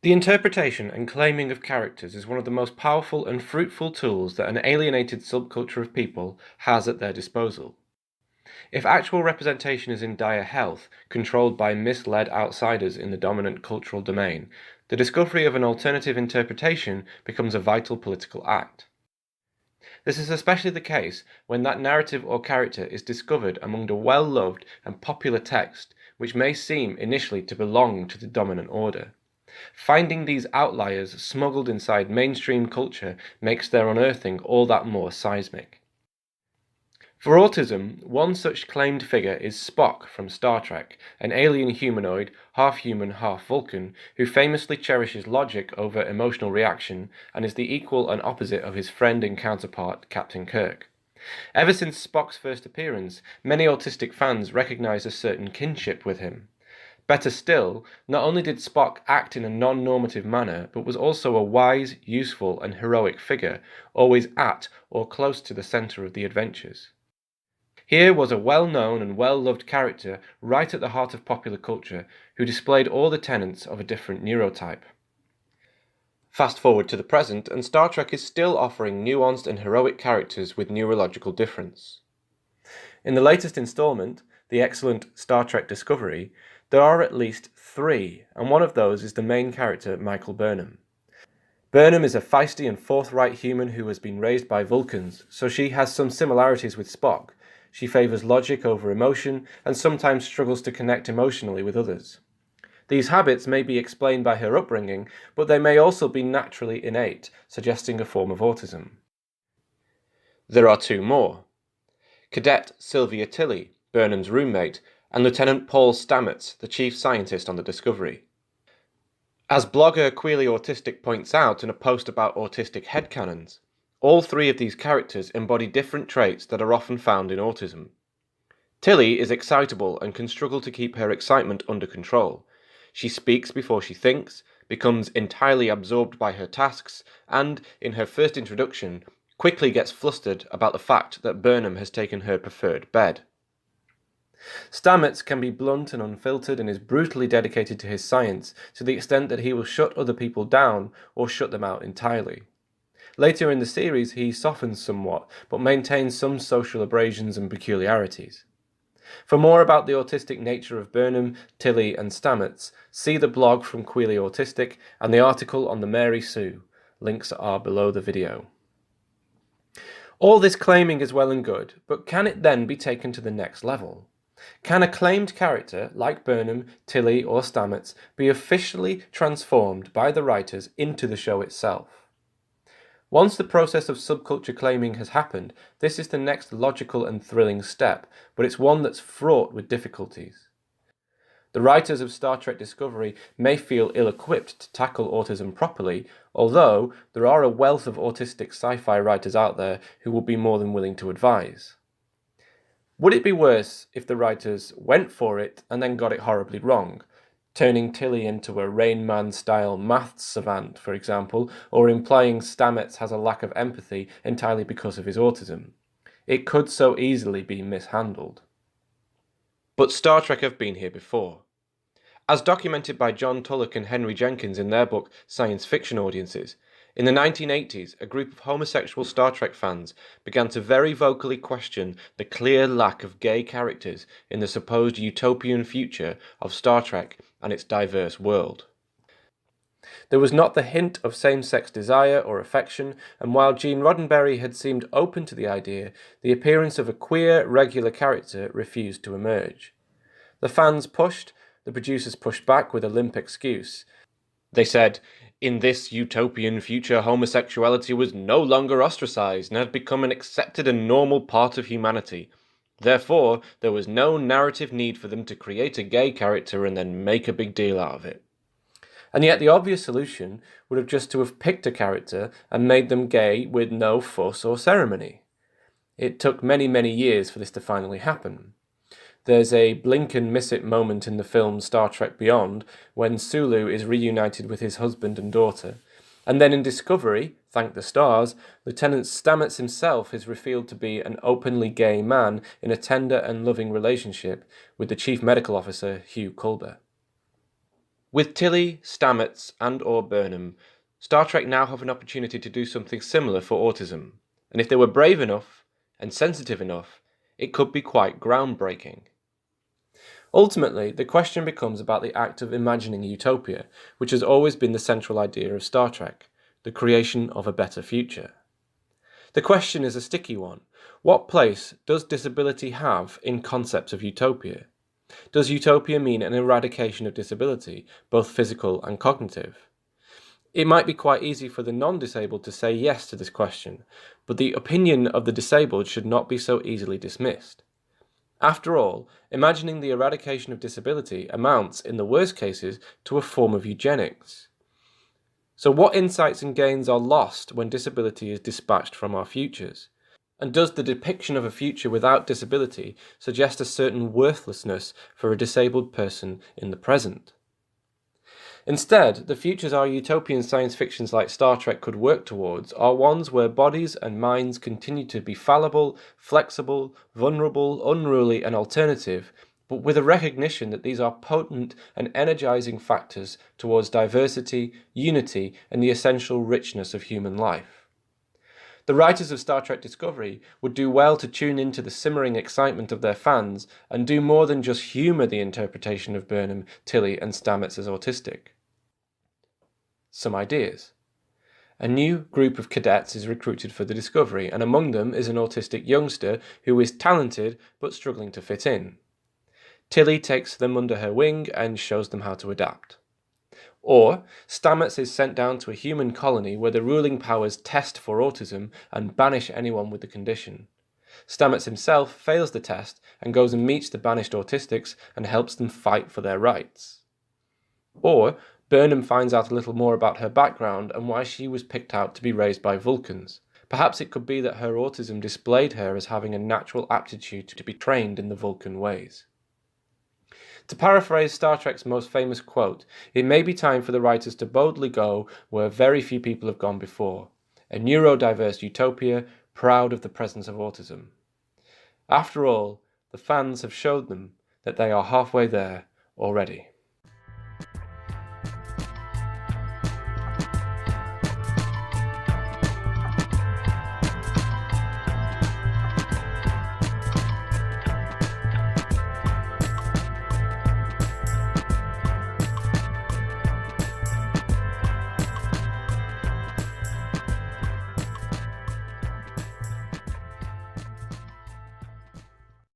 The interpretation and claiming of characters is one of the most powerful and fruitful tools that an alienated subculture of people has at their disposal. If actual representation is in dire health, controlled by misled outsiders in the dominant cultural domain, the discovery of an alternative interpretation becomes a vital political act. This is especially the case when that narrative or character is discovered among a well-loved and popular text which may seem initially to belong to the dominant order. Finding these outliers smuggled inside mainstream culture makes their unearthing all that more seismic. For autism, one such claimed figure is Spock from Star Trek, an alien humanoid, half human, half Vulcan, who famously cherishes logic over emotional reaction and is the equal and opposite of his friend and counterpart, Captain Kirk. Ever since Spock's first appearance, many autistic fans recognize a certain kinship with him. Better still, not only did Spock act in a non-normative manner, but was also a wise, useful, and heroic figure, always at or close to the center of the adventures. Here was a well-known and well-loved character right at the heart of popular culture, who displayed all the tenets of a different neurotype. Fast forward to the present, and Star Trek is still offering nuanced and heroic characters with neurological difference. In the latest installment, the excellent Star Trek Discovery, there are at least 3, and one of those is the main character, Michael Burnham. Burnham is a feisty and forthright human who has been raised by Vulcans, so she has some similarities with Spock. She favours logic over emotion, and sometimes struggles to connect emotionally with others. These habits may be explained by her upbringing, but they may also be naturally innate, suggesting a form of autism. There are 2 more. Cadet Sylvia Tilly, Burnham's roommate, and Lieutenant Paul Stamets, the chief scientist on the Discovery. As blogger Queerly Autistic points out in a post about autistic headcanons, all 3 of these characters embody different traits that are often found in autism. Tilly is excitable and can struggle to keep her excitement under control. She speaks before she thinks, becomes entirely absorbed by her tasks, and, in her first introduction, quickly gets flustered about the fact that Burnham has taken her preferred bed. Stamets can be blunt and unfiltered and is brutally dedicated to his science, to the extent that he will shut other people down or shut them out entirely. Later in the series, he softens somewhat, but maintains some social abrasions and peculiarities. For more about the autistic nature of Burnham, Tilly, and Stamets, see the blog from Queerly Autistic and the article on the Mary Sue. Links are below the video. All this claiming is well and good, but can it then be taken to the next level? Can a claimed character, like Burnham, Tilly, or Stamets, be officially transformed by the writers into the show itself? Once the process of subculture claiming has happened, this is the next logical and thrilling step, but it's one that's fraught with difficulties. The writers of Star Trek Discovery may feel ill-equipped to tackle autism properly, although there are a wealth of autistic sci-fi writers out there who will be more than willing to advise. Would it be worse if the writers went for it and then got it horribly wrong, turning Tilly into a Rain Man-style maths savant, for example, or implying Stamets has a lack of empathy entirely because of his autism? It could so easily be mishandled. But Star Trek have been here before. As documented by John Tulloch and Henry Jenkins in their book Science Fiction Audiences, in the 1980s, a group of homosexual Star Trek fans began to very vocally question the clear lack of gay characters in the supposed utopian future of Star Trek and its diverse world. There was not the hint of same-sex desire or affection, and while Gene Roddenberry had seemed open to the idea, the appearance of a queer, regular character refused to emerge. The fans pushed, the producers pushed back with a limp excuse. They said, in this utopian future, homosexuality was no longer ostracized and had become an accepted and normal part of humanity. Therefore, there was no narrative need for them to create a gay character and then make a big deal out of it. And yet the obvious solution would have just to have picked a character and made them gay with no fuss or ceremony. It took many, many years for this to finally happen. There's a blink and miss it moment in the film Star Trek Beyond when Sulu is reunited with his husband and daughter. And then in Discovery, thank the stars, Lieutenant Stamets himself is revealed to be an openly gay man in a tender and loving relationship with the chief medical officer, Hugh Culber. With Tilly, Stamets, and/or Burnham, Star Trek now have an opportunity to do something similar for autism, and if they were brave enough and sensitive enough, it could be quite groundbreaking. Ultimately, the question becomes about the act of imagining utopia, which has always been the central idea of Star Trek, the creation of a better future. The question is a sticky one. What place does disability have in concepts of utopia? Does utopia mean an eradication of disability, both physical and cognitive? It might be quite easy for the non-disabled to say yes to this question, but the opinion of the disabled should not be so easily dismissed. After all, imagining the eradication of disability amounts, in the worst cases, to a form of eugenics. So what insights and gains are lost when disability is dispatched from our futures? And does the depiction of a future without disability suggest a certain worthlessness for a disabled person in the present? Instead, the futures our utopian science fictions like Star Trek could work towards are ones where bodies and minds continue to be fallible, flexible, vulnerable, unruly, and alternative, but with a recognition that these are potent and energizing factors towards diversity, unity, and the essential richness of human life. The writers of Star Trek Discovery would do well to tune into the simmering excitement of their fans and do more than just humour the interpretation of Burnham, Tilly, and Stamets as autistic. Some ideas. A new group of cadets is recruited for the Discovery, and among them is an autistic youngster who is talented but struggling to fit in. Tilly takes them under her wing and shows them how to adapt. Or, Stamets is sent down to a human colony where the ruling powers test for autism and banish anyone with the condition. Stamets himself fails the test and goes and meets the banished autistics and helps them fight for their rights. Or, Burnham finds out a little more about her background and why she was picked out to be raised by Vulcans. Perhaps it could be that her autism displayed her as having a natural aptitude to be trained in the Vulcan ways. To paraphrase Star Trek's most famous quote, it may be time for the writers to boldly go where very few people have gone before, a neurodiverse utopia proud of the presence of autism. After all, the fans have showed them that they are halfway there already.